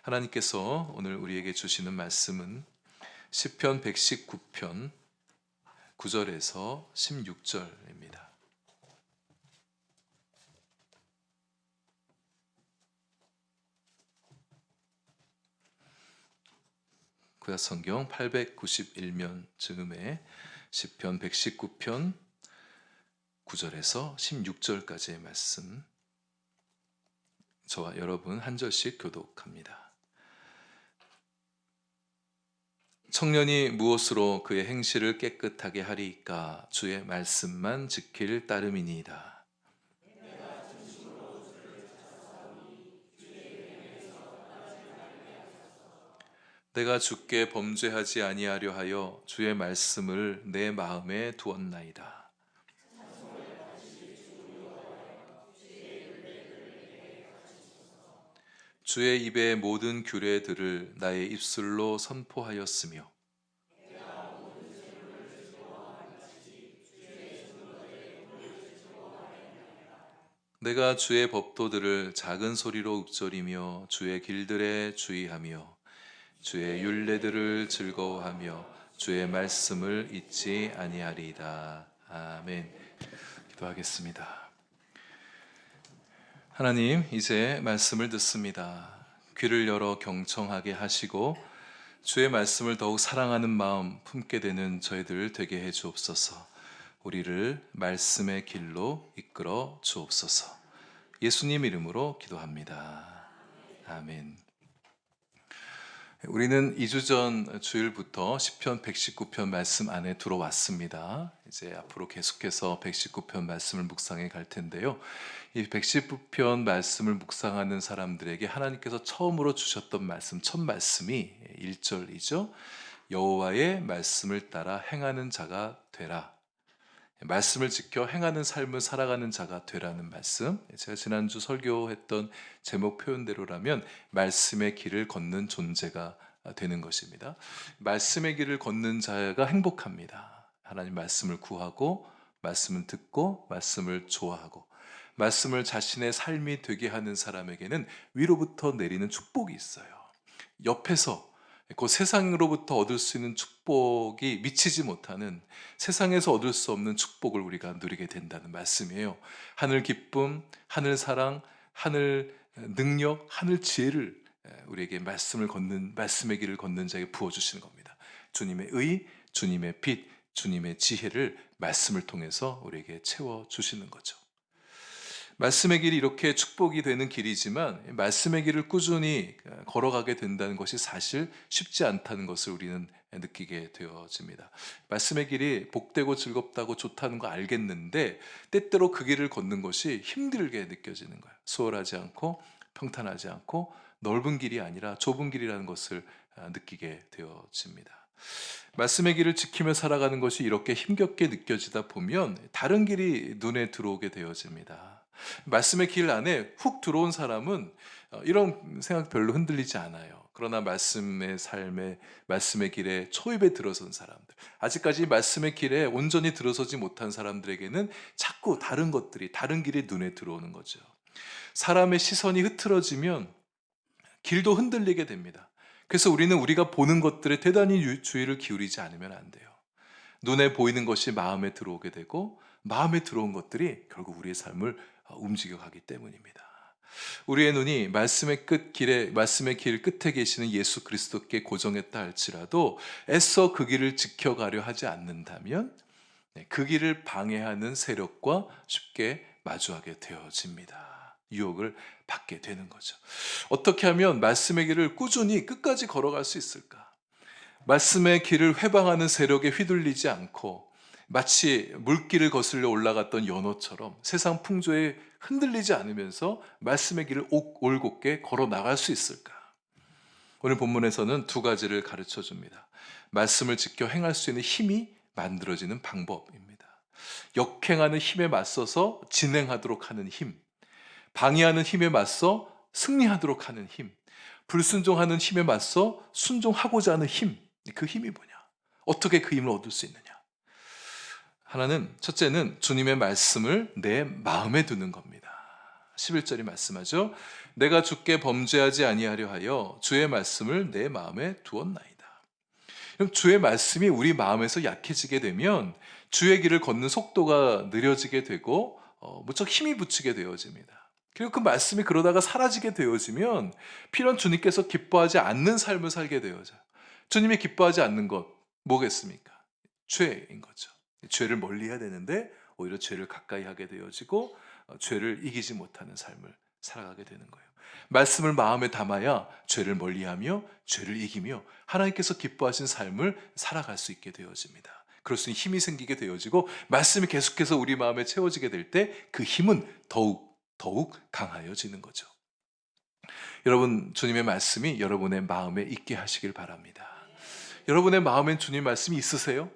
하나님께서 오늘 우리에게 주시는 말씀은 시편 119편 9절에서 16절입니다. 구약성경 891면 즈음에 시편 119편 9절에서 16절까지의 말씀, 저와 여러분 한 절씩 교독합니다. 청년이 무엇으로 그의 행실을 깨끗하게 하리이까? 주의 말씀만 지킬 따름이니이다. 내가 주께 범죄하지 아니하려 하여 주의 말씀을 내 마음에 두었나이다. 주의 입의 모든 규례들을 나의 입술로 선포하였으며 내가 주의 법도들을 작은 소리로 읊조리며 주의 길들에 주의하며 주의 율례들을 즐거워하며 주의 말씀을 잊지 아니하리이다. 아멘. 기도하겠습니다. 하나님, 이제 말씀을 듣습니다. 귀를 열어 경청하게 하시고 주의 말씀을 더욱 사랑하는 마음 품게 되는 저희들 되게 해 주옵소서. 우리를 말씀의 길로 이끌어 주옵소서. 예수님 이름으로 기도합니다. 아멘. 우리는 2주 전 주일부터 시편 119편 말씀 안에 들어왔습니다. 이제 앞으로 계속해서 119편 말씀을 묵상해 갈 텐데요. 이 119편 말씀을 묵상하는 사람들에게 하나님께서 처음으로 주셨던 말씀, 첫 말씀이 1절이죠. 여호와의 말씀을 따라 행하는 자가 되라. 말씀을 지켜 행하는 삶을 살아가는 자가 되라는 말씀. 제가 지난주 설교했던 제목 표현대로라면 말씀의 길을 걷는 존재가 되는 것입니다. 말씀의 길을 걷는 자가 행복합니다. 하나님 말씀을 구하고 말씀을 듣고 말씀을 좋아하고 말씀을 자신의 삶이 되게 하는 사람에게는 위로부터 내리는 축복이 있어요. 옆에서 그 세상으로부터 얻을 수 있는 축복이 미치지 못하는, 세상에서 얻을 수 없는 축복을 우리가 누리게 된다는 말씀이에요. 하늘 기쁨, 하늘 사랑, 하늘 능력, 하늘 지혜를 우리에게 말씀의 길을 걷는 자에게 부어주시는 겁니다. 주님의 의, 주님의 빛, 주님의 지혜를 말씀을 통해서 우리에게 채워주시는 거죠. 말씀의 길이 이렇게 축복이 되는 길이지만 말씀의 길을 꾸준히 걸어가게 된다는 것이 사실 쉽지 않다는 것을 우리는 느끼게 되어집니다. 말씀의 길이 복되고 즐겁다고 좋다는 거 알겠는데 때때로 그 길을 걷는 것이 힘들게 느껴지는 거예요. 수월하지 않고 평탄하지 않고 넓은 길이 아니라 좁은 길이라는 것을 느끼게 되어집니다. 말씀의 길을 지키며 살아가는 것이 이렇게 힘겹게 느껴지다 보면 다른 길이 눈에 들어오게 되어집니다. 말씀의 길 안에 훅 들어온 사람은 이런 생각 별로 흔들리지 않아요. 그러나 말씀의 길에 초입에 들어선 사람들, 아직까지 말씀의 길에 온전히 들어서지 못한 사람들에게는 자꾸 다른 길이 눈에 들어오는 거죠. 사람의 시선이 흐트러지면 길도 흔들리게 됩니다. 그래서 우리는 우리가 보는 것들에 대단히 주의를 기울이지 않으면 안 돼요. 눈에 보이는 것이 마음에 들어오게 되고 마음에 들어온 것들이 결국 우리의 삶을 움직여가기 때문입니다. 우리의 눈이 말씀의 길 끝에 계시는 예수 그리스도께 고정했다 할지라도 애써 그 길을 지켜가려 하지 않는다면 그 길을 방해하는 세력과 쉽게 마주하게 되어집니다. 유혹을 받게 되는 거죠. 어떻게 하면 말씀의 길을 꾸준히 끝까지 걸어갈 수 있을까? 말씀의 길을 회방하는 세력에 휘둘리지 않고 마치 물길을 거슬려 올라갔던 연어처럼 세상 풍조에 흔들리지 않으면서 말씀의 길을 올곧게 걸어 나갈 수 있을까? 오늘 본문에서는 두 가지를 가르쳐 줍니다. 말씀을 지켜 행할 수 있는 힘이 만들어지는 방법입니다. 역행하는 힘에 맞서서 진행하도록 하는 힘, 방해하는 힘에 맞서 승리하도록 하는 힘, 불순종하는 힘에 맞서 순종하고자 하는 힘. 그 힘이 뭐냐? 어떻게 그 힘을 얻을 수 있느냐? 첫째는 주님의 말씀을 내 마음에 두는 겁니다. 11절이 말씀하죠. 내가 주께 범죄하지 아니하려 하여 주의 말씀을 내 마음에 두었나이다. 그럼 주의 말씀이 우리 마음에서 약해지게 되면 주의 길을 걷는 속도가 느려지게 되고 무척 힘이 붙이게 되어집니다. 그리고 그 말씀이 그러다가 사라지게 되어지면 필연 주님께서 기뻐하지 않는 삶을 살게 되어져요. 주님이 기뻐하지 않는 것 뭐겠습니까? 죄인 거죠. 죄를 멀리해야 되는데 오히려 죄를 가까이 하게 되어지고 죄를 이기지 못하는 삶을 살아가게 되는 거예요. 말씀을 마음에 담아야 죄를 멀리하며 죄를 이기며 하나님께서 기뻐하신 삶을 살아갈 수 있게 되어집니다. 그럴 수 있는 힘이 생기게 되어지고 말씀이 계속해서 우리 마음에 채워지게 될 때 그 힘은 더욱 강하여지는 거죠. 여러분, 주님의 말씀이 여러분의 마음에 있게 하시길 바랍니다. 여러분의 마음엔 주님 말씀이 있으세요?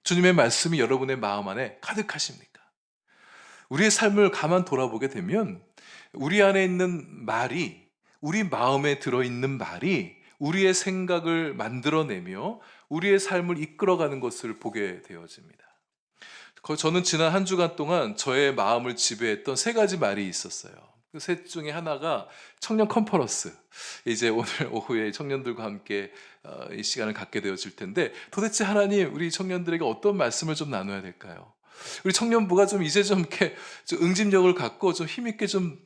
주님의 말씀이 여러분의 마음 안에 가득하십니까? 우리의 삶을 가만 돌아보게 되면 우리 안에 있는 말이, 우리 마음에 들어있는 말이 우리의 생각을 만들어내며 우리의 삶을 이끌어가는 것을 보게 되어집니다. 저는 지난 한 주간 동안 저의 마음을 지배했던 세 가지 말이 있었어요. 그 셋 중에 하나가 청년 컨퍼런스. 이제 오늘 오후에 청년들과 함께 이 시간을 갖게 되어질 텐데, 도대체 하나님 우리 청년들에게 어떤 말씀을 좀 나눠야 될까요? 우리 청년부가 좀 이제 좀 이렇게 좀 응집력을 갖고 좀 힘있게 좀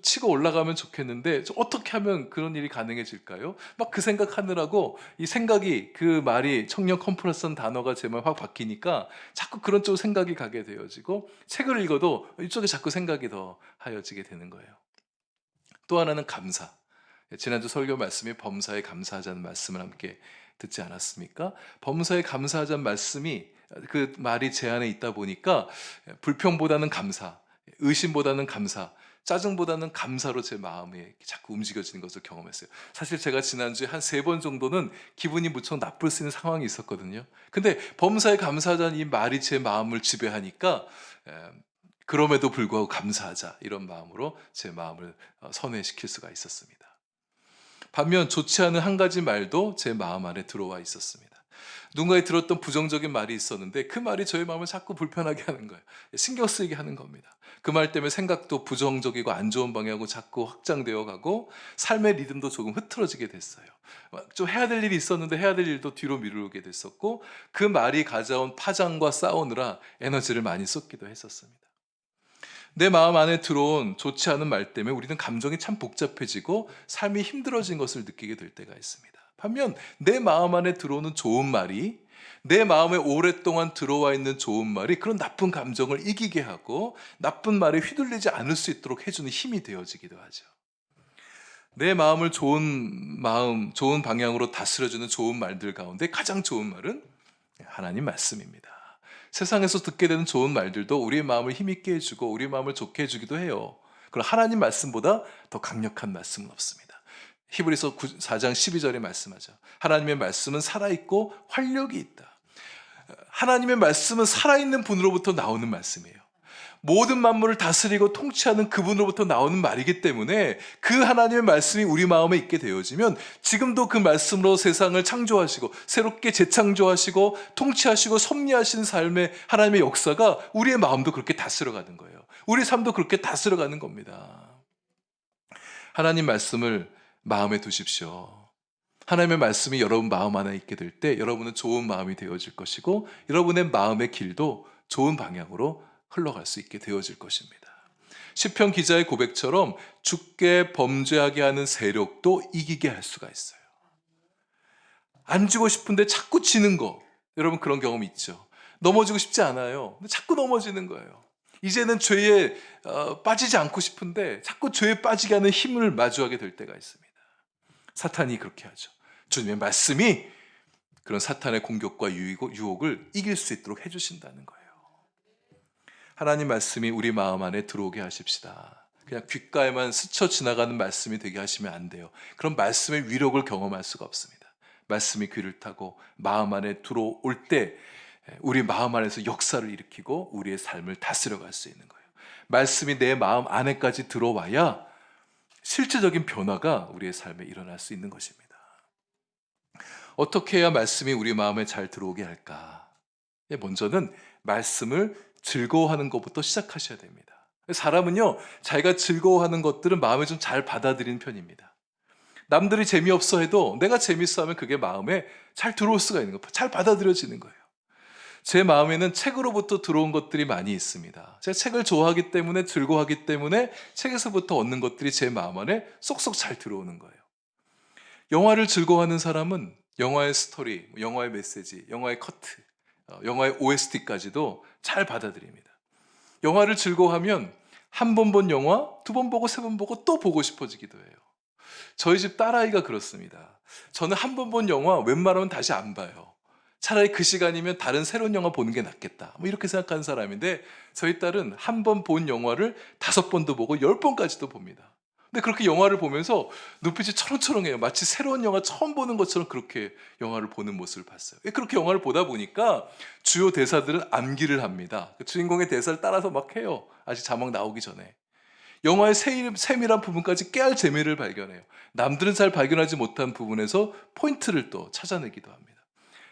치고 올라가면 좋겠는데 좀 어떻게 하면 그런 일이 가능해질까요? 막 그 생각하느라고 이 생각이, 그 말이 청년 컨퍼런스라는 단어가 제 마음에 확 바뀌니까 자꾸 그런 쪽으로 생각이 가게 되어지고, 책을 읽어도 이쪽에 자꾸 생각이 더 하여지게 되는 거예요. 또 하나는 감사. 지난주 설교 말씀이 범사에 감사하자는 말씀을 함께 듣지 않았습니까? 범사에 감사하자는 말씀이, 그 말이 제 안에 있다 보니까 불평보다는 감사, 의심보다는 감사, 짜증보다는 감사로 제 마음이 자꾸 움직여지는 것을 경험했어요. 사실 제가 지난주에 한 3번 정도는 기분이 무척 나쁠 수 있는 상황이 있었거든요. 근데 범사에 감사하자는 이 말이 제 마음을 지배하니까 그럼에도 불구하고 감사하자, 이런 마음으로 제 마음을 선회시킬 수가 있었습니다. 반면 좋지 않은 한 가지 말도 제 마음 안에 들어와 있었습니다. 누군가에 들었던 부정적인 말이 있었는데 그 말이 저의 마음을 자꾸 불편하게 하는 거예요. 신경 쓰이게 하는 겁니다. 그 말 때문에 생각도 부정적이고 안 좋은 방향으로 자꾸 확장되어 가고 삶의 리듬도 조금 흐트러지게 됐어요. 좀 해야 될 일이 있었는데 해야 될 일도 뒤로 미루게 됐었고, 그 말이 가져온 파장과 싸우느라 에너지를 많이 쏟기도 했었습니다. 내 마음 안에 들어온 좋지 않은 말 때문에 우리는 감정이 참 복잡해지고 삶이 힘들어진 것을 느끼게 될 때가 있습니다. 반면 내 마음 안에 들어오는 좋은 말이, 내 마음에 오랫동안 들어와 있는 좋은 말이 그런 나쁜 감정을 이기게 하고 나쁜 말에 휘둘리지 않을 수 있도록 해주는 힘이 되어지기도 하죠. 내 마음을 좋은 방향으로 다스려주는 좋은 말들 가운데 가장 좋은 말은 하나님 말씀입니다. 세상에서 듣게 되는 좋은 말들도 우리의 마음을 힘있게 해주고 우리의 마음을 좋게 해주기도 해요. 그럼 하나님 말씀보다 더 강력한 말씀은 없습니다. 히브리서 4장 12절에 말씀하죠. 하나님의 말씀은 살아있고 활력이 있다. 하나님의 말씀은 살아있는 분으로부터 나오는 말씀이에요. 모든 만물을 다스리고 통치하는 그분으로부터 나오는 말이기 때문에 그 하나님의 말씀이 우리 마음에 있게 되어지면 지금도 그 말씀으로 세상을 창조하시고 새롭게 재창조하시고 통치하시고 섭리하시는 삶의 하나님의 역사가 우리의 마음도 그렇게 다스려가는 거예요. 우리 삶도 그렇게 다스려가는 겁니다. 하나님 말씀을 마음에 두십시오. 하나님의 말씀이 여러분 마음 안에 있게 될 때 여러분은 좋은 마음이 되어질 것이고 여러분의 마음의 길도 좋은 방향으로 흘러갈 수 있게 되어질 것입니다. 시편 기자의 고백처럼 주께 범죄하게 하는 세력도 이기게 할 수가 있어요. 안 지고 싶은데 자꾸 지는 거, 여러분 그런 경험 있죠? 넘어지고 싶지 않아요. 근데 자꾸 넘어지는 거예요. 이제는 죄에 빠지지 않고 싶은데 자꾸 죄에 빠지게 하는 힘을 마주하게 될 때가 있습니다. 사탄이 그렇게 하죠. 주님의 말씀이 그런 사탄의 공격과 유혹을 이길 수 있도록 해주신다는 거예요. 하나님 말씀이 우리 마음 안에 들어오게 하십시다. 그냥 귓가에만 스쳐 지나가는 말씀이 되게 하시면 안 돼요. 그런 말씀의 위력을 경험할 수가 없습니다. 말씀이 귀를 타고 마음 안에 들어올 때 우리 마음 안에서 역사를 일으키고 우리의 삶을 다스려갈 수 있는 거예요. 말씀이 내 마음 안에까지 들어와야 실제적인 변화가 우리의 삶에 일어날 수 있는 것입니다. 어떻게 해야 말씀이 우리 마음에 잘 들어오게 할까? 먼저는 말씀을 즐거워하는 것부터 시작하셔야 됩니다. 사람은요, 자기가 즐거워하는 것들은 마음에 좀 잘 받아들이는 편입니다. 남들이 재미없어 해도 내가 재밌어 하면 그게 마음에 잘 들어올 수가 있는 거예요. 잘 받아들여지는 거예요. 제 마음에는 책으로부터 들어온 것들이 많이 있습니다. 제가 책을 좋아하기 때문에, 즐거워하기 때문에 책에서부터 얻는 것들이 제 마음 안에 쏙쏙 잘 들어오는 거예요. 영화를 즐거워하는 사람은 영화의 스토리, 영화의 메시지, 영화의 커트, 영화의 OST까지도 잘 받아들입니다. 영화를 즐거워하면 한 번 본 영화, 두 번 보고 세 번 보고 또 보고 싶어지기도 해요. 저희 집 딸아이가 그렇습니다. 저는 한 번 본 영화 웬만하면 다시 안 봐요. 차라리 그 시간이면 다른 새로운 영화 보는 게 낫겠다, 뭐 이렇게 생각하는 사람인데, 저희 딸은 한 번 본 영화를 5번도 보고 10번까지도 봅니다. 근데 그렇게 영화를 보면서 눈빛이 초롱초롱해요. 마치 새로운 영화 처음 보는 것처럼 그렇게 영화를 보는 모습을 봤어요. 그렇게 영화를 보다 보니까 주요 대사들은 암기를 합니다. 그 주인공의 대사를 따라서 막 해요. 아직 자막 나오기 전에. 영화의 세밀한 부분까지 깨알 재미를 발견해요. 남들은 잘 발견하지 못한 부분에서 포인트를 또 찾아내기도 합니다.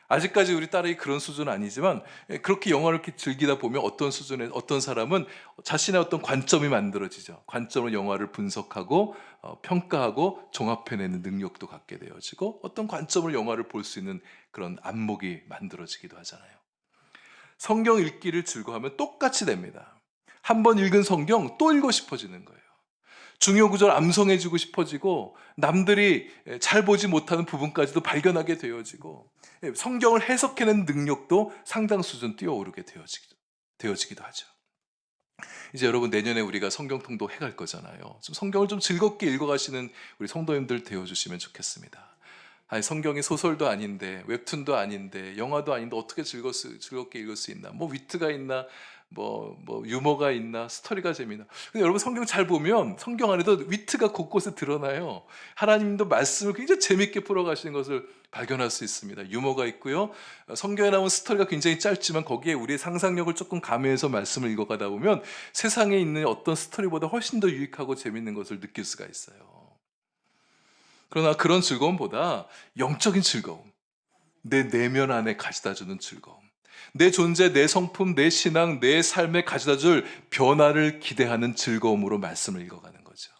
아직까지 우리 딸이 그런 수준은 아니지만, 그렇게 영화를 이렇게 즐기다 보면 어떤 수준에 어떤 사람은 자신의 어떤 관점이 만들어지죠. 관점으로 영화를 분석하고 평가하고 종합해내는 능력도 갖게 되어지고, 어떤 관점으로 영화를 볼 수 있는 그런 안목이 만들어지기도 하잖아요. 성경 읽기를 즐거워하면 똑같이 됩니다. 한 번 읽은 성경 또 읽고 싶어지는 거예요. 중요 구절 암송해주고 싶어지고, 남들이 잘 보지 못하는 부분까지도 발견하게 되어지고, 성경을 해석해내는 능력도 상당 수준 뛰어오르게 되어지기도 하죠. 이제 여러분, 내년에 우리가 성경 통독 해갈 거잖아요. 좀 성경을 좀 즐겁게 읽어가시는 우리 성도님들 되어주시면 좋겠습니다. 아니, 성경이 소설도 아닌데, 웹툰도 아닌데, 영화도 아닌데 어떻게 즐겁게 읽을 수 있나? 뭐 위트가 있나? 뭐 유머가 있나? 스토리가 재미나? 근데 여러분, 성경 잘 보면 성경 안에도 위트가 곳곳에 드러나요. 하나님도 말씀을 굉장히 재밌게 풀어가시는 것을 발견할 수 있습니다. 유머가 있고요. 성경에 나온 스토리가 굉장히 짧지만 거기에 우리의 상상력을 조금 가미해서 말씀을 읽어가다 보면 세상에 있는 어떤 스토리보다 훨씬 더 유익하고 재밌는 것을 느낄 수가 있어요. 그러나 그런 즐거움보다 영적인 즐거움, 내 내면 안에 가져다주는 즐거움, 내 존재, 내 성품, 내 신앙, 내 삶에 가져다줄 변화를 기대하는 즐거움으로 말씀을 읽어가는 거죠.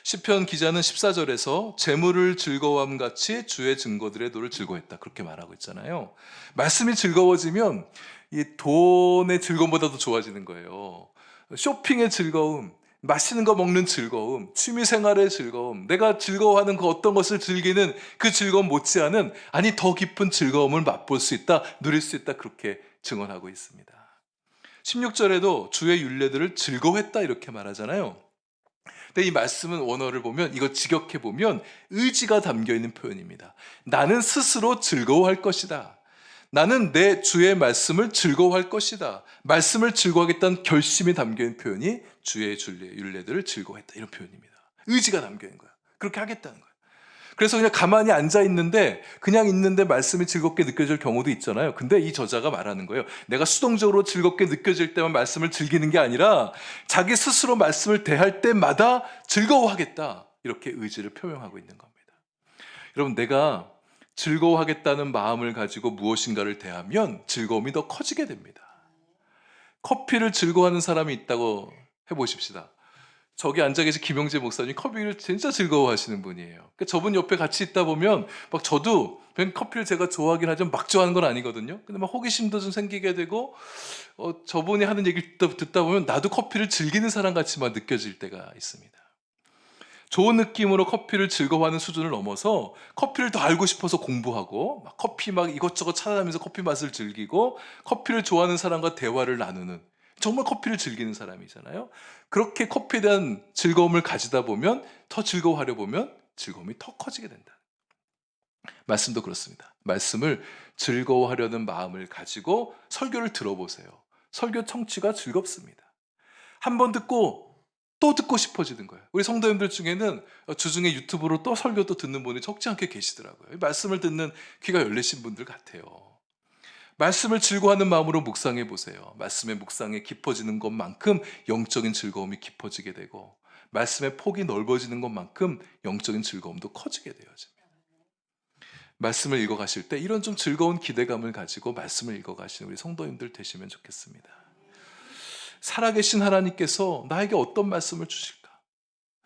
시편 기자는 14절에서 재물을 즐거워함 같이 주의 증거들의 도를 즐거워했다, 그렇게 말하고 있잖아요. 말씀이 즐거워지면 이 돈의 즐거움보다도 좋아지는 거예요. 쇼핑의 즐거움, 맛있는 거 먹는 즐거움, 취미생활의 즐거움, 내가 즐거워하는 그 어떤 것을 즐기는 그 즐거움 못지않은, 아니 더 깊은 즐거움을 맛볼 수 있다, 누릴 수 있다, 그렇게 증언하고 있습니다. 16절에도 주의 율례들을 즐거워했다, 이렇게 말하잖아요. 근데 이 말씀은 원어를 보면, 이거 직역해 보면 의지가 담겨 있는 표현입니다. 나는 스스로 즐거워할 것이다. 나는 내 주의 말씀을 즐거워할 것이다. 말씀을 즐거워하겠다는 결심이 담겨있는 표현이 주의 율례들을 즐거워했다, 이런 표현입니다. 의지가 담겨있는 거야. 그렇게 하겠다는 거야. 그래서 그냥 가만히 앉아 있는데, 그냥 있는데 말씀이 즐겁게 느껴질 경우도 있잖아요. 근데 이 저자가 말하는 거예요. 내가 수동적으로 즐겁게 느껴질 때만 말씀을 즐기는 게 아니라 자기 스스로 말씀을 대할 때마다 즐거워하겠다, 이렇게 의지를 표명하고 있는 겁니다. 여러분, 내가 즐거워하겠다는 마음을 가지고 무엇인가를 대하면 즐거움이 더 커지게 됩니다. 커피를 즐거워하는 사람이 있다고 해보십시다. 저기 앉아 계신 김영재 목사님, 커피를 진짜 즐거워하시는 분이에요. 그러니까 저분 옆에 같이 있다 보면 막 저도 커피를 제가 좋아하긴 하지만 막 좋아하는 건 아니거든요. 근데 막 호기심도 좀 생기게 되고, 저분이 하는 얘기를 듣다 보면 나도 커피를 즐기는 사람 같이만 느껴질 때가 있습니다. 좋은 느낌으로 커피를 즐거워하는 수준을 넘어서 커피를 더 알고 싶어서 공부하고, 커피 막 이것저것 찾아다니면서 커피 맛을 즐기고, 커피를 좋아하는 사람과 대화를 나누는, 정말 커피를 즐기는 사람이잖아요. 그렇게 커피에 대한 즐거움을 가지다 보면, 더 즐거워하려 보면 즐거움이 더 커지게 된다. 말씀도 그렇습니다. 말씀을 즐거워하려는 마음을 가지고 설교를 들어보세요. 설교 청취가 즐겁습니다. 한 번 듣고 또 듣고 싶어지는 거예요. 우리 성도님들 중에는 주중에 유튜브로 또 설교 또 듣는 분이 적지 않게 계시더라고요. 말씀을 듣는 귀가 열리신 분들 같아요. 말씀을 즐거워하는 마음으로 묵상해 보세요. 말씀의 묵상에 깊어지는 것만큼 영적인 즐거움이 깊어지게 되고, 말씀의 폭이 넓어지는 것만큼 영적인 즐거움도 커지게 되어집니다. 말씀을 읽어가실 때 이런 좀 즐거운 기대감을 가지고 말씀을 읽어가시는 우리 성도님들 되시면 좋겠습니다. 살아계신 하나님께서 나에게 어떤 말씀을 주실까?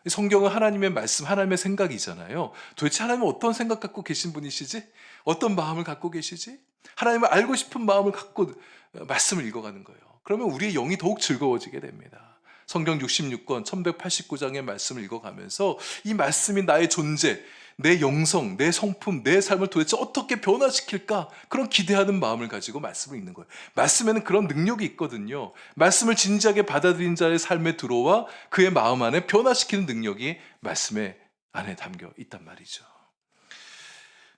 성경은 하나님의 말씀, 하나님의 생각이잖아요. 도대체 하나님은 어떤 생각 갖고 계신 분이시지? 어떤 마음을 갖고 계시지? 하나님을 알고 싶은 마음을 갖고 말씀을 읽어가는 거예요. 그러면 우리의 영이 더욱 즐거워지게 됩니다. 성경 66권 1189장의 말씀을 읽어가면서 이 말씀이 나의 존재, 내 영성, 내 성품, 내 삶을 도대체 어떻게 변화시킬까? 그런 기대하는 마음을 가지고 말씀을 읽는 거예요. 말씀에는 그런 능력이 있거든요. 말씀을 진지하게 받아들인 자의 삶에 들어와 그의 마음 안에 변화시키는 능력이 말씀의 안에 담겨 있단 말이죠.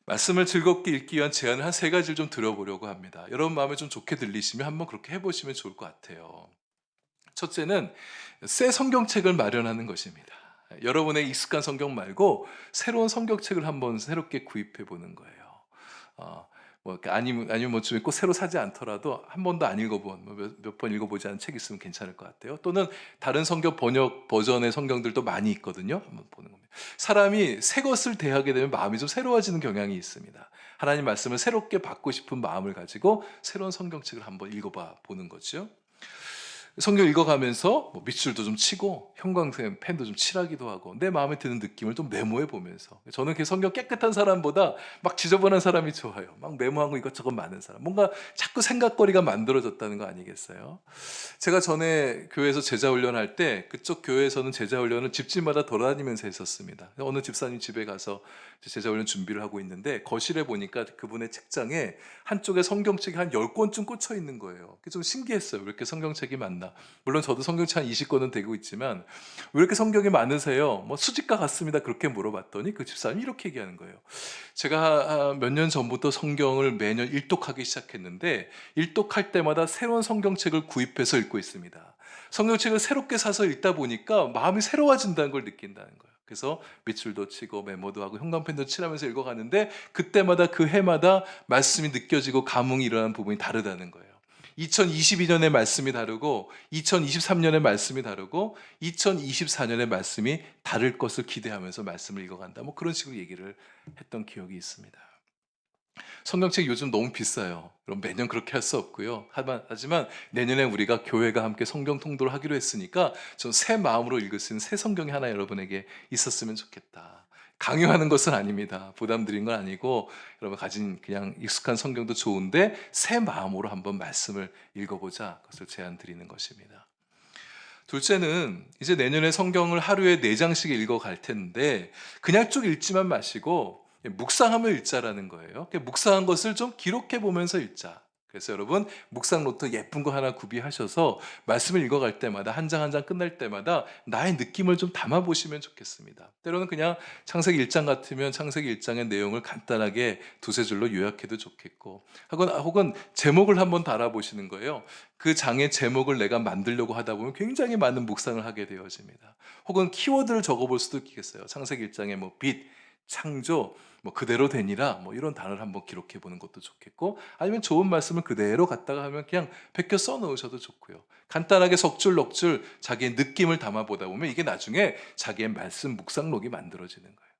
말씀을 즐겁게 읽기 위한 제안을 한 세 가지를 좀 드려보려고 합니다. 여러분 마음에 좀 좋게 들리시면 한번 그렇게 해보시면 좋을 것 같아요. 첫째는 새 성경책을 마련하는 것입니다. 여러분의 익숙한 성경 말고 새로운 성경책을 한번 새롭게 구입해 보는 거예요. 아니면 꼭 새로 사지 않더라도 한 번도 안 읽어본, 몇 번 읽어보지 않은 책 있으면 괜찮을 것 같아요. 또는 다른 성경 번역 버전의 성경들도 많이 있거든요. 한번 보는 겁니다. 사람이 새 것을 대하게 되면 마음이 좀 새로워지는 경향이 있습니다. 하나님 말씀을 새롭게 받고 싶은 마음을 가지고 새로운 성경책을 한번 읽어봐 보는 거죠. 성경 읽어가면서 밑줄도 좀 치고 형광펜 펜도 좀 칠하기도 하고 내 마음에 드는 느낌을 좀 메모해 보면서, 저는 그 성경 깨끗한 사람보다 막 지저분한 사람이 좋아요. 막 메모하고 이것저것 많은 사람, 뭔가 자꾸 생각거리가 만들어졌다는 거 아니겠어요? 제가 전에 교회에서 제자 훈련할 때 그쪽 교회에서는 제자 훈련을 집집마다 돌아다니면서 했었습니다. 어느 집사님 집에 가서 제자 훈련 준비를 하고 있는데 거실에 보니까 그분의 책장에 한쪽에 성경책이 한 10권쯤 꽂혀 있는 거예요. 그게 좀 신기했어요. 왜 이렇게 성경책이 많나? 물론 저도 성경책 한 20권은 되고 있지만 왜 이렇게 성경이 많으세요? 뭐 수집가 같습니다. 그렇게 물어봤더니 그 집사님이 이렇게 얘기하는 거예요. 제가 몇 년 전부터 성경을 매년 일독하기 시작했는데 일독할 때마다 새로운 성경책을 구입해서 읽고 있습니다. 성경책을 새롭게 사서 읽다 보니까 마음이 새로워진다는 걸 느낀다는 거예요. 그래서 밑줄도 치고 메모도 하고 형광펜도 칠하면서 읽어가는데 그때마다 그 해마다 말씀이 느껴지고 감흥이 일어나는 부분이 다르다는 거예요. 2022년의 말씀이 다르고 2023년의 말씀이 다르고 2024년의 말씀이 다를 것을 기대하면서 말씀을 읽어간다. 뭐 그런 식으로 얘기를 했던 기억이 있습니다. 성경책 요즘 너무 비싸요. 그럼 매년 그렇게 할 수 없고요. 하지만 내년에 우리가 교회가 함께 성경 통독을 하기로 했으니까 좀 새 마음으로 읽을 수 있는 새 성경이 하나 여러분에게 있었으면 좋겠다. 강요하는 것은 아닙니다. 부담 드린 건 아니고 여러분 가진 그냥 익숙한 성경도 좋은데 새 마음으로 한번 말씀을 읽어보자, 그것을 제안 드리는 것입니다. 둘째는 이제 내년에 성경을 하루에 4장씩 읽어갈 텐데 그냥 쭉 읽지만 마시고 묵상하며 읽자라는 거예요. 묵상한 것을 좀 기록해 보면서 읽자. 그래서 여러분 묵상 노트 예쁜 거 하나 구비하셔서 말씀을 읽어갈 때마다 한 장 한 장 끝날 때마다 나의 느낌을 좀 담아보시면 좋겠습니다. 때로는 그냥 창세기 1장 같으면 창세기 1장의 내용을 간단하게 두세 줄로 요약해도 좋겠고, 혹은 제목을 한번 달아보시는 거예요. 그 장의 제목을 내가 만들려고 하다 보면 굉장히 많은 묵상을 하게 되어집니다. 혹은 키워드를 적어볼 수도 있겠어요. 창세기 1장에 뭐 빛, 창조, 뭐 그대로 되니라, 뭐 이런 단어를 한번 기록해 보는 것도 좋겠고, 아니면 좋은 말씀을 그대로 갖다가 하면 그냥 베껴 써 놓으셔도 좋고요. 간단하게 석줄 넉줄 자기의 느낌을 담아 보다 보면 이게 나중에 자기의 말씀 묵상록이 만들어지는 거예요.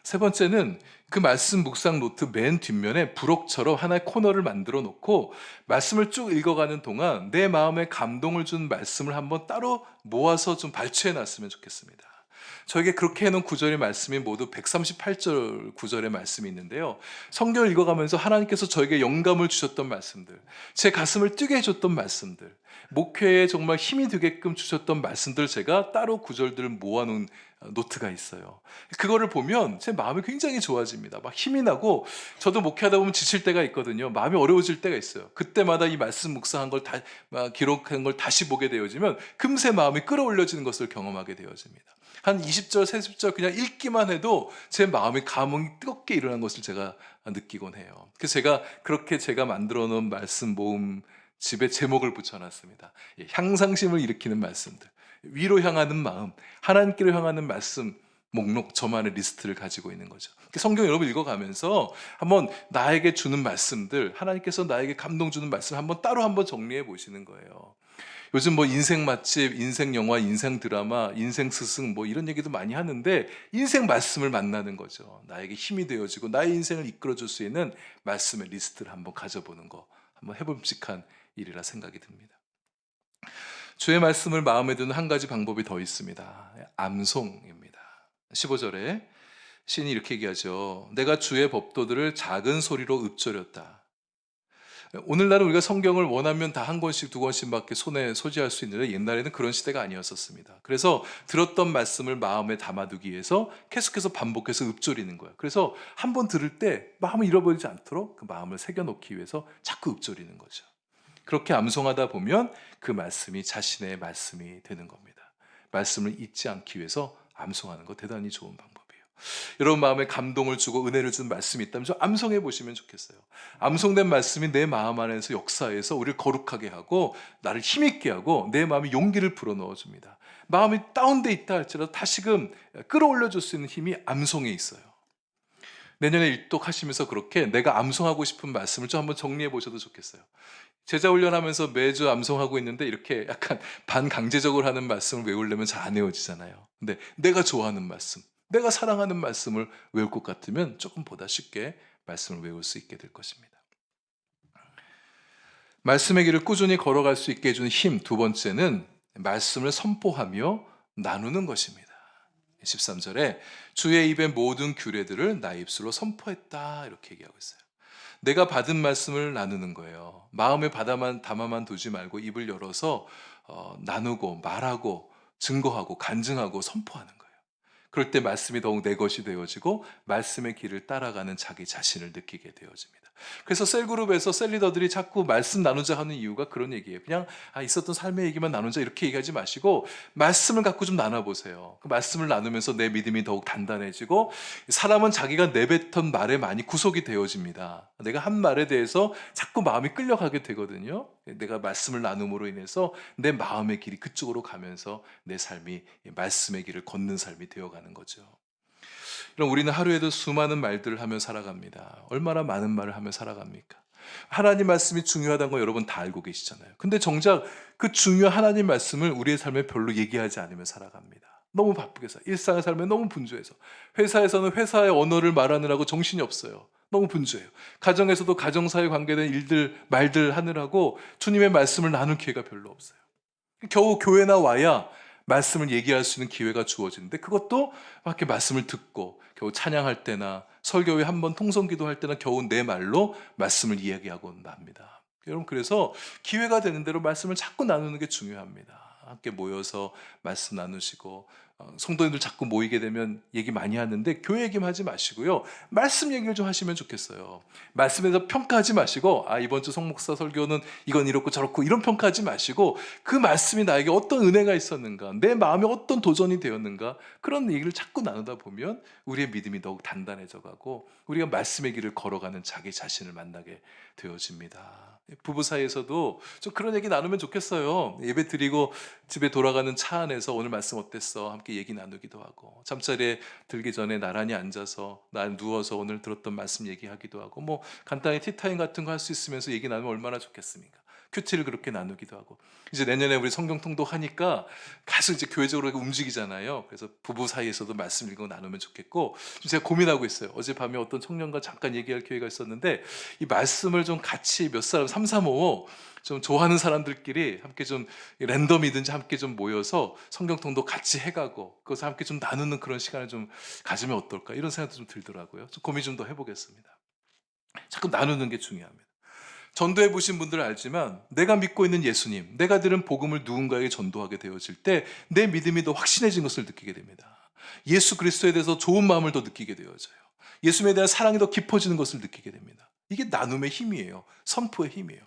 세 번째는 그 말씀 묵상 노트 맨 뒷면에 부록처럼 하나의 코너를 만들어 놓고 말씀을 쭉 읽어가는 동안 내 마음에 감동을 준 말씀을 한번 따로 모아서 좀 발췌해 놨으면 좋겠습니다. 저에게 그렇게 해놓은 구절의 말씀이 모두 138절 구절의 말씀이 있는데요. 성경을 읽어가면서 하나님께서 저에게 영감을 주셨던 말씀들, 제 가슴을 뛰게 해줬던 말씀들, 목회에 정말 힘이 되게끔 주셨던 말씀들, 제가 따로 구절들을 모아놓은 노트가 있어요. 그거를 보면 제 마음이 굉장히 좋아집니다. 막 힘이 나고, 저도 목회하다 보면 지칠 때가 있거든요. 마음이 어려워질 때가 있어요. 그때마다 이 말씀 묵상한 걸 기록한 걸 다시 보게 되어지면 금세 마음이 끌어올려지는 것을 경험하게 되어집니다. 한 20절, 30절 그냥 읽기만 해도 제 마음의 감흥이 뜨겁게 일어난 것을 제가 느끼곤 해요. 그래서 제가 만들어 놓은 말씀 모음 집에 제목을 붙여놨습니다. 향상심을 일으키는 말씀들, 위로 향하는 마음, 하나님께로 향하는 말씀 목록, 저만의 리스트를 가지고 있는 거죠. 성경 여러분 읽어가면서 한번 나에게 주는 말씀들, 하나님께서 나에게 감동 주는 말씀 한번 따로 한번 정리해 보시는 거예요. 요즘 뭐 인생 맛집, 인생 영화, 인생 드라마, 인생 스승 뭐 이런 얘기도 많이 하는데 인생 말씀을 만나는 거죠. 나에게 힘이 되어지고 나의 인생을 이끌어줄 수 있는 말씀의 리스트를 한번 가져보는 거, 한번 해봄직한 일이라 생각이 듭니다. 주의 말씀을 마음에 두는 한 가지 방법이 더 있습니다. 암송입니다. 15절에 시인이 이렇게 얘기하죠. 내가 주의 법도들을 작은 소리로 읊조렸다. 오늘날은 우리가 성경을 원하면 다 한 권씩 두 권씩밖에 손에 소지할 수 있는데 옛날에는 그런 시대가 아니었었습니다. 그래서 들었던 말씀을 마음에 담아두기 위해서 계속해서 반복해서 읊조리는 거예요. 그래서 한 번 들을 때 마음을 잃어버리지 않도록 그 마음을 새겨놓기 위해서 자꾸 읊조리는 거죠. 그렇게 암송하다 보면 그 말씀이 자신의 말씀이 되는 겁니다. 말씀을 잊지 않기 위해서 암송하는 거 대단히 좋은 방법이에요. 여러분 마음에 감동을 주고 은혜를 준 말씀이 있다면 좀 암송해 보시면 좋겠어요. 암송된 말씀이 내 마음 안에서 역사해서 우리를 거룩하게 하고 나를 힘있게 하고 내 마음에 용기를 불어넣어 줍니다. 마음이 다운돼 있다 할지라도 다시금 끌어올려 줄 수 있는 힘이 암송에 있어요. 내년에 일독하시면서 그렇게 내가 암송하고 싶은 말씀을 좀 한번 정리해 보셔도 좋겠어요. 제자 훈련하면서 매주 암송하고 있는데 이렇게 약간 반강제적으로 하는 말씀을 외우려면 잘 안 외워지잖아요. 근데 내가 좋아하는 말씀, 내가 사랑하는 말씀을 외울 것 같으면 조금 보다 쉽게 말씀을 외울 수 있게 될 것입니다. 말씀의 길을 꾸준히 걸어갈 수 있게 해주는 힘, 두 번째는 말씀을 선포하며 나누는 것입니다. 13절에 주의 입의 모든 규례들을 나의 입술로 선포했다 이렇게 얘기하고 있어요. 내가 받은 말씀을 나누는 거예요. 마음에 담아만 두지 말고 입을 열어서 나누고 말하고 증거하고 간증하고 선포하는 거예요. 그럴 때 말씀이 더욱 내 것이 되어지고 말씀의 길을 따라가는 자기 자신을 느끼게 되어집니다. 그래서 셀그룹에서 셀리더들이 자꾸 말씀 나누자 하는 이유가 그런 얘기예요. 그냥 있었던 삶의 얘기만 나누자 이렇게 얘기하지 마시고 말씀을 갖고 좀 나눠보세요. 그 말씀을 나누면서 내 믿음이 더욱 단단해지고 사람은 자기가 내뱉은 말에 많이 구속이 되어집니다. 내가 한 말에 대해서 자꾸 마음이 끌려가게 되거든요. 내가 말씀을 나눔으로 인해서 내 마음의 길이 그쪽으로 가면서 내 삶이 말씀의 길을 걷는 삶이 되어가는 거죠. 그럼 우리는 하루에도 수많은 말들을 하며 살아갑니다. 얼마나 많은 말을 하며 살아갑니까? 하나님 말씀이 중요하다는 거 여러분 다 알고 계시잖아요. 근데 정작 그 중요한 하나님 말씀을 우리의 삶에 별로 얘기하지 않으며 살아갑니다. 너무 바쁘게 살아요. 일상의 삶에 너무 분주해서. 회사에서는 회사의 언어를 말하느라고 정신이 없어요. 너무 분주해요. 가정에서도 가정사에 관계된 일들, 말들 하느라고 주님의 말씀을 나눌 기회가 별로 없어요. 겨우 교회나 와야 말씀을 얘기할 수 있는 기회가 주어지는데 그것도 밖에 말씀을 듣고 겨우 찬양할 때나 설교회 한번 통성기도할 때나 겨우 내 말로 말씀을 이야기하고 납니다. 여러분 그래서 기회가 되는 대로 말씀을 자꾸 나누는 게 중요합니다. 함께 모여서 말씀 나누시고 성도님들 자꾸 모이게 되면 얘기 많이 하는데 교회 얘기만 하지 마시고요. 말씀 얘기를 좀 하시면 좋겠어요. 말씀에서 평가하지 마시고 이번 주 송목사 설교는 이건 이렇고 저렇고 이런 평가하지 마시고 그 말씀이 나에게 어떤 은혜가 있었는가 내 마음에 어떤 도전이 되었는가 그런 얘기를 자꾸 나누다 보면 우리의 믿음이 더욱 단단해져 가고 우리가 말씀의 길을 걸어가는 자기 자신을 만나게 되어집니다. 부부 사이에서도 좀 그런 얘기 나누면 좋겠어요. 예배 드리고 집에 돌아가는 차 안에서 오늘 말씀 어땠어? 함께 얘기 나누기도 하고 잠자리에 들기 전에 나란히 앉아서 누워서 오늘 들었던 말씀 얘기하기도 하고 뭐 간단히 티타임 같은 거 할 수 있으면서 얘기 나누면 얼마나 좋겠습니까? 큐티를 그렇게 나누기도 하고 이제 내년에 우리 성경 통독하니까 계속 이제 교회적으로 움직이잖아요. 그래서 부부 사이에서도 말씀 읽고 나누면 좋겠고 제가 고민하고 있어요. 어젯밤에 어떤 청년과 잠깐 얘기할 기회가 있었는데 이 말씀을 좀 같이 몇 사람 3, 4, 5 좀 좋아하는 사람들끼리 함께 좀 랜덤이든지 함께 좀 모여서 성경 통독 같이 해가고 그것을 함께 좀 나누는 그런 시간을 좀 가지면 어떨까 이런 생각도 좀 들더라고요. 좀 고민 좀 더 해보겠습니다. 자꾸 나누는 게 중요합니다. 전도해 보신 분들은 알지만 내가 믿고 있는 예수님, 내가 들은 복음을 누군가에게 전도하게 되어질 때 내 믿음이 더 확신해진 것을 느끼게 됩니다. 예수 그리스도에 대해서 좋은 마음을 더 느끼게 되어져요. 예수님에 대한 사랑이 더 깊어지는 것을 느끼게 됩니다. 이게 나눔의 힘이에요. 선포의 힘이에요.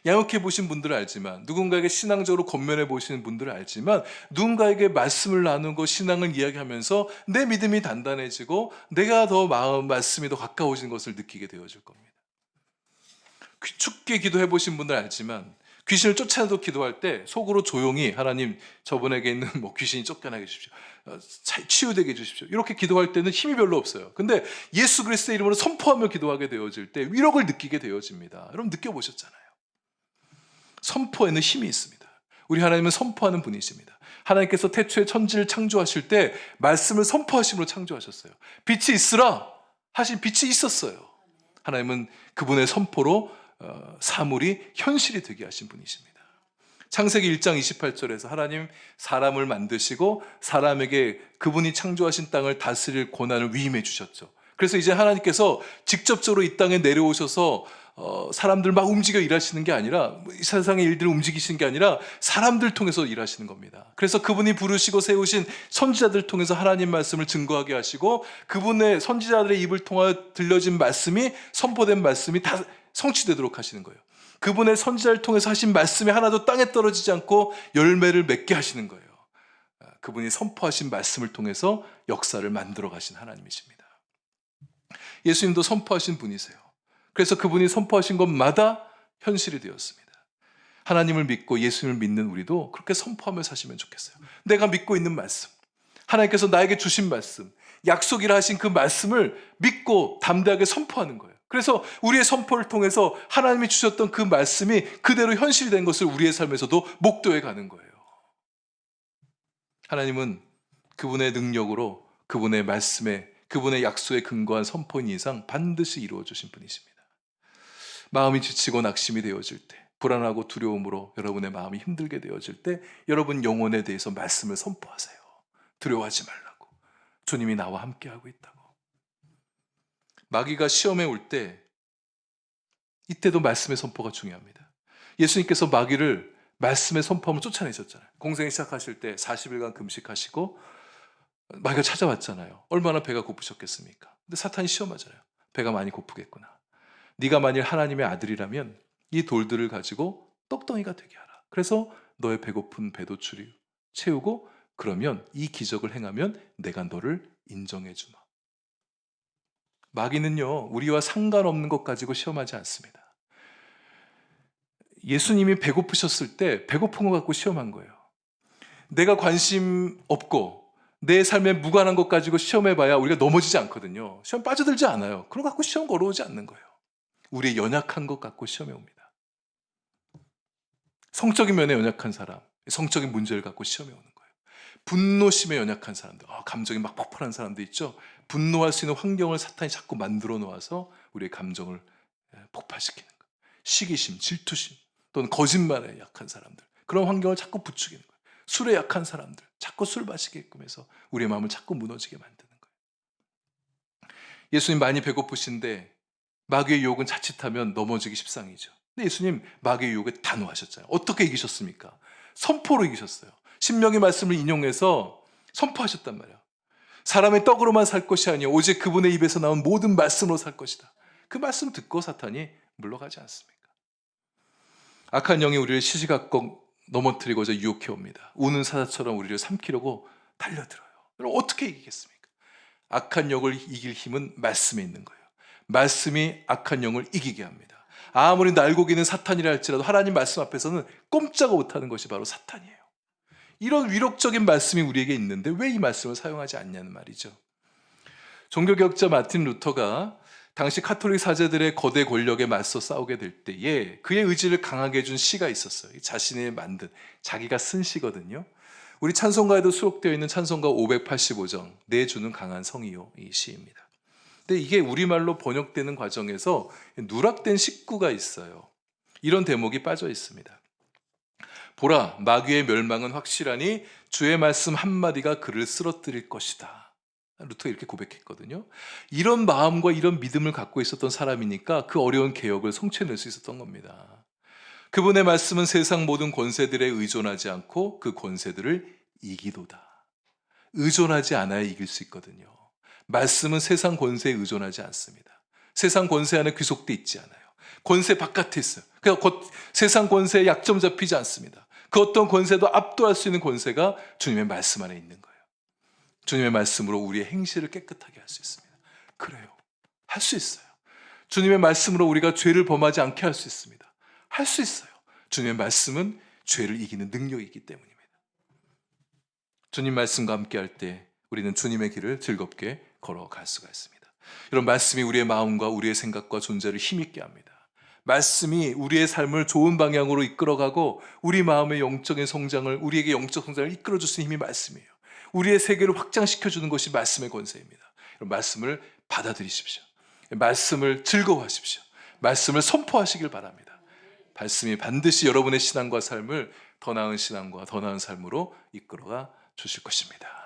양육해 보신 분들은 알지만 누군가에게 신앙적으로 권면해 보시는 분들은 알지만 누군가에게 말씀을 나누고 신앙을 이야기하면서 내 믿음이 단단해지고 내가 더 말씀이 더 가까워지는 것을 느끼게 되어질 겁니다. 춥게 기도해 보신 분들 알지만 귀신을 쫓아내도 기도할 때 속으로 조용히 하나님 저분에게 있는 귀신이 쫓겨나게 해주십시오. 치유되게 해주십시오. 이렇게 기도할 때는 힘이 별로 없어요. 근데 예수 그리스도의 이름으로 선포하며 기도하게 되어질 때 위력을 느끼게 되어집니다. 여러분 느껴보셨잖아요. 선포에는 힘이 있습니다. 우리 하나님은 선포하는 분이십니다. 하나님께서 태초에 천지를 창조하실 때 말씀을 선포하심으로 창조하셨어요. 빛이 있으라 하신 빛이 있었어요. 하나님은 그분의 선포로 사물이 현실이 되게 하신 분이십니다. 창세기 1장 28절에서 하나님 사람을 만드시고 사람에게 그분이 창조하신 땅을 다스릴 권한을 위임해 주셨죠. 그래서 이제 하나님께서 직접적으로 이 땅에 내려오셔서 사람들 막 움직여 일하시는 게 아니라, 이 세상의 일들을 움직이시는 게 아니라 사람들 통해서 일하시는 겁니다. 그래서 그분이 부르시고 세우신 선지자들 통해서 하나님 말씀을 증거하게 하시고, 그분의 선지자들의 입을 통하여 들려진 말씀이, 선포된 말씀이 다 성취되도록 하시는 거예요. 그분의 선지자를 통해서 하신 말씀이 하나도 땅에 떨어지지 않고 열매를 맺게 하시는 거예요. 그분이 선포하신 말씀을 통해서 역사를 만들어 가신 하나님이십니다. 예수님도 선포하신 분이세요. 그래서 그분이 선포하신 것마다 현실이 되었습니다. 하나님을 믿고 예수님을 믿는 우리도 그렇게 선포하며 사시면 좋겠어요. 내가 믿고 있는 말씀, 하나님께서 나에게 주신 말씀, 약속이라 하신 그 말씀을 믿고 담대하게 선포하는 거예요. 그래서 우리의 선포를 통해서 하나님이 주셨던 그 말씀이 그대로 현실이 된 것을 우리의 삶에서도 목도해 가는 거예요. 하나님은 그분의 능력으로, 그분의 말씀에, 그분의 약속에 근거한 선포인 이상 반드시 이루어 주신 분이십니다. 마음이 지치고 낙심이 되어질 때, 불안하고 두려움으로 여러분의 마음이 힘들게 되어질 때, 여러분 영혼에 대해서 말씀을 선포하세요. 두려워하지 말라고. 주님이 나와 함께하고 있다고. 마귀가 시험에 올 때, 이때도 말씀의 선포가 중요합니다. 예수님께서 마귀를 말씀의 선포하면 쫓아내셨잖아요. 공생이 시작하실 때 40일간 금식하시고 마귀가 찾아왔잖아요. 얼마나 배가 고프셨겠습니까? 근데 사탄이 시험하잖아요. 배가 많이 고프겠구나. 네가 만일 하나님의 아들이라면 이 돌들을 가지고 떡덩이가 되게 하라. 그래서 너의 배고픈 배도 채우고, 그러면 이 기적을 행하면 내가 너를 인정해 주마. 마귀는요, 우리와 상관없는 것 가지고 시험하지 않습니다. 예수님이 배고프셨을 때 배고픈 것 갖고 시험한 거예요. 내가 관심 없고 내 삶에 무관한 것 가지고 시험해봐야 우리가 넘어지지 않거든요. 시험 빠져들지 않아요. 그런 거 갖고 시험 걸어오지 않는 거예요. 우리의 연약한 것 갖고 시험해 옵니다. 성적인 면에 연약한 사람, 성적인 문제를 갖고 시험해 오는 거예요. 분노심에 연약한 사람들, 감정이 막 폭발한 사람들 있죠. 분노할 수 있는 환경을 사탄이 자꾸 만들어 놓아서 우리의 감정을 폭발시키는 거예요. 시기심, 질투심, 또는 거짓말에 약한 사람들, 그런 환경을 자꾸 부추기는 거예요. 술에 약한 사람들, 자꾸 술 마시게끔 해서 우리의 마음을 자꾸 무너지게 만드는 거예요. 예수님 많이 배고프신데 마귀의 유혹은 자칫하면 넘어지기 십상이죠. 근데 예수님 마귀의 유혹에 단호하셨잖아요. 어떻게 이기셨습니까? 선포로 이기셨어요. 신명의 말씀을 인용해서 선포하셨단 말이에요. 사람의 떡으로만 살 것이 아니요 오직 그분의 입에서 나온 모든 말씀으로 살 것이다. 그 말씀 듣고 사탄이 물러가지 않습니까? 악한 영이 우리를 시시각각 넘어뜨리고자 유혹해 옵니다. 우는 사자처럼 우리를 삼키려고 달려들어요. 여러분 어떻게 이기겠습니까? 악한 영을 이길 힘은 말씀에 있는 거예요. 말씀이 악한 영을 이기게 합니다. 아무리 날고기는 사탄이라 할지라도 하나님 말씀 앞에서는 꼼짝 못하는 것이 바로 사탄이에요. 이런 위력적인 말씀이 우리에게 있는데 왜 이 말씀을 사용하지 않냐는 말이죠. 종교개혁자 마틴 루터가 당시 카톨릭 사제들의 거대 권력에 맞서 싸우게 될 때에 그의 의지를 강하게 해준 시가 있었어요. 자신이 만든, 자기가 쓴 시거든요. 우리 찬송가에도 수록되어 있는 찬송가 585정 내 주는 강한 성이요, 이 시입니다. 근데 이게 우리말로 번역되는 과정에서 누락된 식구가 있어요. 이런 대목이 빠져 있습니다. 보라, 마귀의 멸망은 확실하니 주의 말씀 한마디가 그를 쓰러뜨릴 것이다. 루터가 이렇게 고백했거든요. 이런 마음과 이런 믿음을 갖고 있었던 사람이니까 그 어려운 개혁을 성취해낼 수 있었던 겁니다. 그분의 말씀은 세상 모든 권세들에 의존하지 않고 그 권세들을 이기도다. 의존하지 않아야 이길 수 있거든요. 말씀은 세상 권세에 의존하지 않습니다. 세상 권세 안에 귀속돼 있지 않아요. 권세 바깥에 있어요. 그러니까 세상 권세에 약점 잡히지 않습니다. 그 어떤 권세도 압도할 수 있는 권세가 주님의 말씀 안에 있는 거예요. 주님의 말씀으로 우리의 행실을 깨끗하게 할 수 있습니다. 그래요. 할 수 있어요. 주님의 말씀으로 우리가 죄를 범하지 않게 할 수 있습니다. 할 수 있어요. 주님의 말씀은 죄를 이기는 능력이 있기 때문입니다. 주님 말씀과 함께 할 때 우리는 주님의 길을 즐겁게 걸어갈 수가 있습니다. 이런 말씀이 우리의 마음과 우리의 생각과 존재를 힘있게 합니다. 말씀이 우리의 삶을 좋은 방향으로 이끌어가고 우리 마음의 영적인 성장을, 우리에게 영적 성장을 이끌어줄 수 있는 힘이 말씀이에요. 우리의 세계를 확장시켜주는 것이 말씀의 권세입니다. 말씀을 받아들이십시오. 말씀을 즐거워하십시오. 말씀을 선포하시길 바랍니다. 말씀이 반드시 여러분의 신앙과 삶을 더 나은 신앙과 더 나은 삶으로 이끌어가 주실 것입니다.